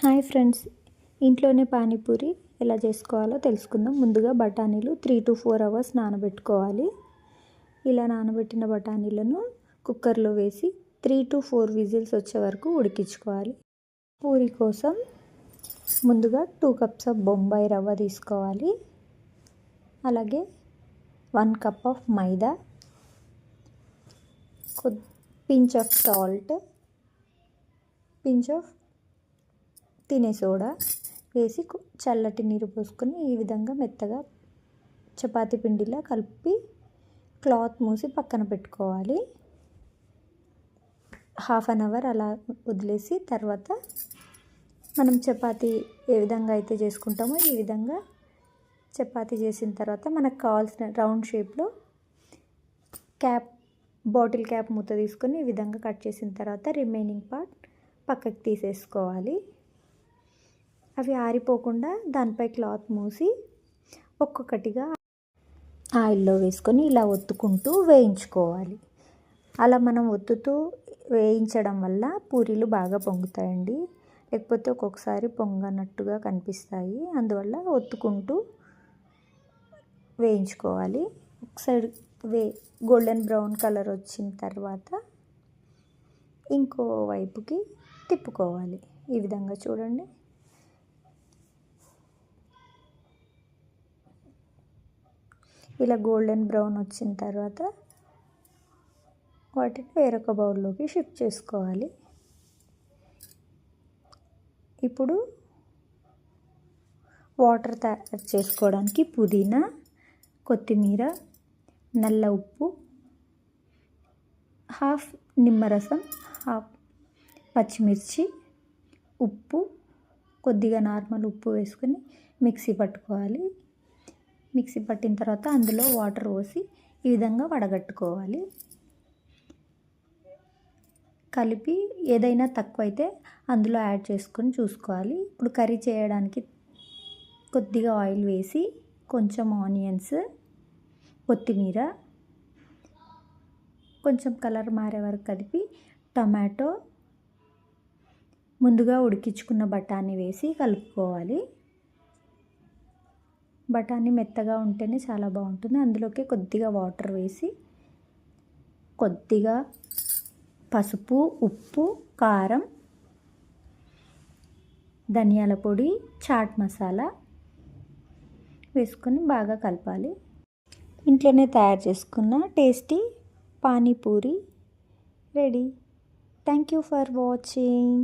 Hi friends, ఇంట్లోనే పానీపూరి ఎలా చేసుకోవాలో తెలుసుకుందాం. ముందుగా బఠానీలు 3 to 4 hours నానబెట్టుకోవాలి. ఇలా నానబెట్టిన బఠానీలను కుక్కర్లో వేసి 3 to 4 విజిల్స్ వచ్చే వరకు ఉడికించుకోవాలి. పూరి కోసం ముందుగా 2 cups ఆఫ్ బొంబాయి రవ్వ తీసుకోవాలి. అలాగే 1 cup of maida, pinch of salt, pinch of తినే సోడా వేసి చల్లటి నీరు పోసుకొని ఈ విధంగా మెత్తగా చపాతీ పిండిలా కలిపి క్లాత్ మూసి పక్కన పెట్టుకోవాలి. 1/2 hour అలా వదిలేసి తర్వాత మనం చపాతీ ఏ విధంగా అయితే చేసుకుంటామో ఈ విధంగా చపాతీ చేసిన తర్వాత మనకు కావాల్సిన రౌండ్ షేప్లో బాటిల్ క్యాప్ మూత తీసుకొని ఈ విధంగా కట్ చేసిన తర్వాత రిమైనింగ్ పార్ట్ పక్కకి తీసేసుకోవాలి. అవి ఆరిపోకుండా దానిపై క్లాత్ మూసి ఒక్కొక్కటిగా ఆయిల్లో వేసుకొని ఇలా ఒత్తుకుంటూ వేయించుకోవాలి. అలా మనం ఒత్తుతూ వేయించడం వల్ల పూరీలు బాగా పొంగుతాయండి. లేకపోతే ఒక్కొక్కసారి పొంగనట్టుగా కనిపిస్తాయి. అందువల్ల ఒత్తుకుంటూ వేయించుకోవాలి. ఒక సైడ్ గోల్డెన్ బ్రౌన్ కలర్ వచ్చిన తర్వాత ఇంకో వైపుకి తిప్పుకోవాలి. ఈ విధంగా చూడండి. ఇలా గోల్డెన్ బ్రౌన్ వచ్చిన తర్వాత వాటిని వేరొక బౌల్లోకి షిఫ్ట్ చేసుకోవాలి. ఇప్పుడు వాటర్ తయారు చేసుకోవడానికి పుదీనా, కొత్తిమీర, నల్ల ఉప్పు, 1/2 నిమ్మరసం, 1/2 పచ్చిమిర్చి, ఉప్పు, కొద్దిగా నార్మల్ ఉప్పు వేసుకొని మిక్సీ పట్టుకోవాలి. మిక్సీ పట్టిన తర్వాత అందులో వాటర్ పోసి ఈ విధంగా వడగట్టుకోవాలి. కలిపి ఏదైనా తక్కువైతే అందులో యాడ్ చేసుకొని చూసుకోవాలి. ఇప్పుడు కర్రీ చేయడానికి కొద్దిగా ఆయిల్ వేసి కొంచెం ఆనియన్స్, కొత్తిమీర, కొంచెం కలర్ మారే వరకు కలిపి టమాటో, ముందుగా ఉడికించుకున్న బఠానీ వేసి కలుపుకోవాలి. బఠానీ మెత్తగా ఉంటేనే చాలా బాగుంటుంది. అందులోకి కొద్దిగా వాటర్ వేసి కొద్దిగా పసుపు, ఉప్పు, కారం, ధనియాల పొడి, చాట్ మసాలా వేసుకొని బాగా కలపాలి. ఇంట్లోనే తయారు చేసుకున్న tasty panipuri ready. Thank you for watching.